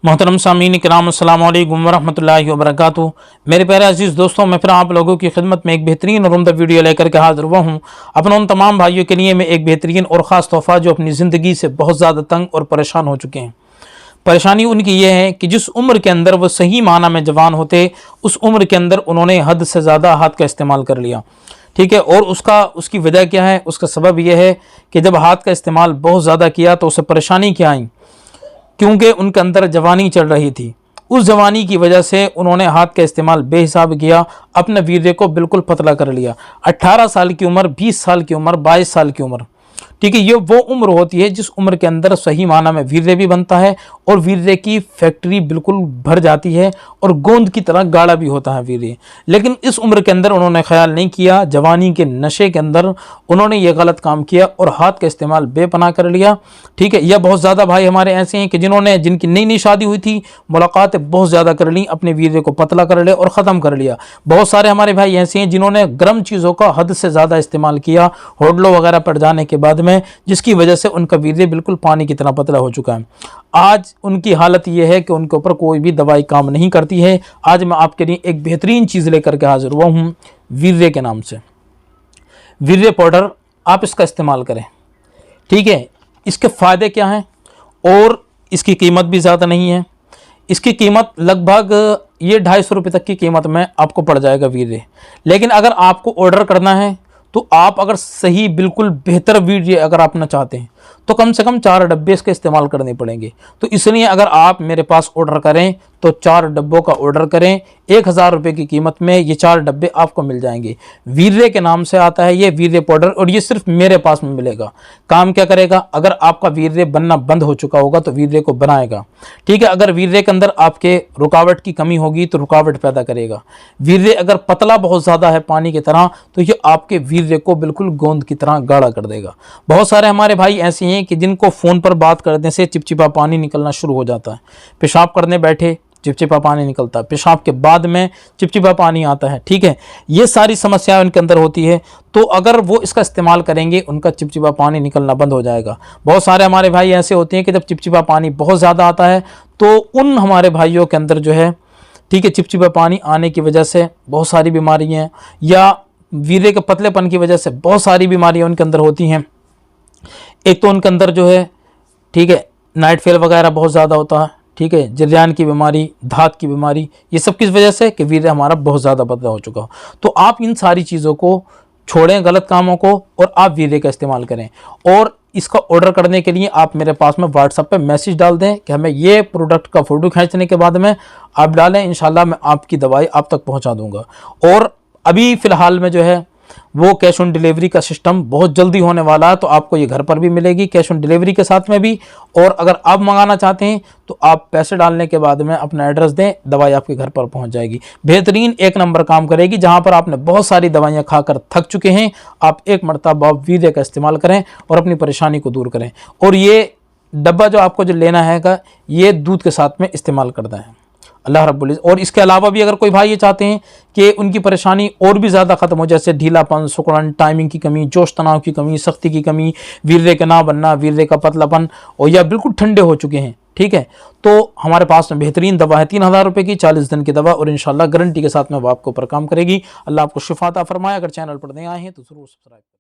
मोहतरम सामीन किराम अस्सलाम वालेकुम वरहमतुल्लाहि वबरकातुहू। मेरे प्यारे अजीज़ दोस्तों, मैं फिर आप लोगों की खिदमत में एक बेहतरीन और उम्दा वीडियो लेकर के हाजिर हुआ हूँ। अपने उन तमाम भाइयों के लिए मैं एक बेहतरीन और ख़ास तोहफ़ा जो अपनी ज़िंदगी से बहुत ज़्यादा तंग और परेशान हो चुके हैं। परेशानी उनकी ये है कि जिस उम्र के अंदर वो सही माना में जवान होते, उस उम्र के अंदर उन्होंने हद से ज़्यादा हाथ का इस्तेमाल कर लिया। ठीक है, और उसकी वजह क्या है? उसका सबब यह है कि जब हाथ का इस्तेमाल बहुत ज़्यादा किया तो उसे परेशानी क्या आई, क्योंकि उनके अंदर जवानी चल रही थी। उस जवानी की वजह से उन्होंने हाथ का इस्तेमाल बेहिसाब किया, अपने वीर्य को बिल्कुल पतला कर लिया। 18 साल की उम्र, 20 साल की उम्र, 22 साल की उम्र, ठीक है, ये वो उम्र होती है जिस उम्र के अंदर सही माना में वीर्य भी बनता है और वीर्य की फैक्ट्री बिल्कुल भर जाती है और गोंद की तरह गाढ़ा भी होता है वीर्य। लेकिन इस उम्र के अंदर उन्होंने ख्याल नहीं किया, जवानी के नशे के अंदर उन्होंने ये गलत काम किया और हाथ का इस्तेमाल बेपनाह कर लिया। ठीक है, यह बहुत ज़्यादा भाई हमारे ऐसे हैं कि जिनकी नई नई शादी हुई थी, मुलाकातें बहुत ज़्यादा कर ली, अपने वीर्य को पतला कर लिया और ख़त्म कर लिया। बहुत सारे हमारे भाई ऐसे हैं जिन्होंने गर्म चीज़ों का हद से ज़्यादा इस्तेमाल किया, होटलों वगैरह पर जाने के बाद में, जिसकी वजह से उनका वीर्य बिल्कुल पानी की तरह पतला हो चुका है। आज उनकी हालत यह है कि उनके ऊपर कोई भी दवाई काम नहीं करती है। आज मैं आपके लिए एक बेहतरीन चीज़ लेकर के हाजिर हुआ हूँ, वीर्य के नाम से। वीर्य पाउडर, आप इसका इस्तेमाल करें। ठीक है, इसके फ़ायदे क्या हैं और इसकी कीमत भी ज़्यादा नहीं है। इसकी कीमत लगभग ये 250 रुपये तक की कीमत में आपको पड़ जाएगा वीर्य। लेकिन अगर आपको ऑर्डर करना है तो आप अगर सही बिल्कुल बेहतर वीर्य अगर आपना चाहते हैं तो कम से कम 4 डब्बे इसके इस्तेमाल करने पड़ेंगे। तो इसलिए अगर आप मेरे पास ऑर्डर करें तो 4 डब्बों का ऑर्डर करें। 1000 रुपये की कीमत में ये 4 डब्बे आपको मिल जाएंगे। वीर्य के नाम से आता है ये वीर्य पाउडर और ये सिर्फ मेरे पास में मिलेगा। काम क्या करेगा? अगर आपका वीर्य बनना बंद हो चुका होगा तो वीर्य को बनाएगा। ठीक है, अगर वीर्य के अंदर आपके रुकावट की कमी होगी तो रुकावट पैदा करेगा। वीर्य अगर पतला बहुत ज़्यादा है पानी की तरह तो ये आपके वीर्य को बिल्कुल गोंद की तरह गाढ़ा कर देगा। बहुत सारे हमारे भाई ऐसे हैं कि जिनको फ़ोन पर बात करने से चिपचिपा पानी निकलना शुरू हो जाता है। पेशाब करने बैठे चिपचिपा पानी निकलता है, पेशाब के बाद में चिपचिपा पानी आता है। ठीक है, ये सारी समस्याएं उनके अंदर होती है। तो अगर वो इसका इस्तेमाल करेंगे उनका चिपचिपा पानी निकलना बंद हो जाएगा। बहुत सारे हमारे भाई ऐसे होते हैं कि जब चिपचिपा पानी बहुत ज़्यादा आता है तो उन हमारे भाइयों के अंदर जो है, ठीक है, चिपचिपा पानी आने की वजह से बहुत सारी बीमारियाँ या वीर्य के पतलेपन की वजह से बहुत सारी बीमारियाँ उनके अंदर होती हैं। एक तो उनके अंदर जो है, ठीक है, नाइट फेल वगैरह बहुत ज़्यादा होता है। ठीक है, जरियान की बीमारी, धात की बीमारी, ये सब किस वजह से कि वीर्य हमारा बहुत ज़्यादा पतला हो चुका हो। तो आप इन सारी चीज़ों को छोड़ें, गलत कामों को, और आप वीर्य का इस्तेमाल करें। और इसका ऑर्डर करने के लिए आप मेरे पास में व्हाट्सएप पे मैसेज डाल दें कि हमें ये प्रोडक्ट का फ़ोटो खींचने के बाद में आप डालें, इंशाल्लाह मैं आपकी दवाई आप तक पहुँचा दूँगा। और अभी फ़िलहाल में जो है वो कैश ऑन डिलीवरी का सिस्टम बहुत जल्दी होने वाला है, तो आपको ये घर पर भी मिलेगी कैश ऑन डिलीवरी के साथ में भी। और अगर आप मंगाना चाहते हैं तो आप पैसे डालने के बाद में अपना एड्रेस दें, दवाई आपके घर पर पहुंच जाएगी। बेहतरीन एक नंबर काम करेगी। जहां पर आपने बहुत सारी दवाइयां खाकर थक चुके हैं, आप एक मरतबा वीर्य का इस्तेमाल करें और अपनी परेशानी को दूर करें। और ये डब्बा जो आपको जो लेना है ये दूध के साथ में इस्तेमाल करना है। अल्लाह रब्बुल इज़्ज़त। और इसके अलावा भी अगर कोई भाई ये चाहते हैं कि उनकी परेशानी और भी ज़्यादा ख़त्म हो, जैसे ढीलापन, सिकुड़न, टाइमिंग की कमी, जोश तनाव की कमी, सख्ती की कमी, वीर्य का ना बनना, वीर्य का पतलापन, और या बिल्कुल ठंडे हो चुके हैं, ठीक है, तो हमारे पास में बेहतरीन दवा है। 3000 रुपये की 40 दिन की दवा, और इंशाल्लाह गारंटी के साथ में वो आपके ऊपर काम करेगी। अल्लाह आपको शिफा अता फरमाए। अगर चैनल पर नए आए हैं तो ज़रूर सब्सक्राइब करें।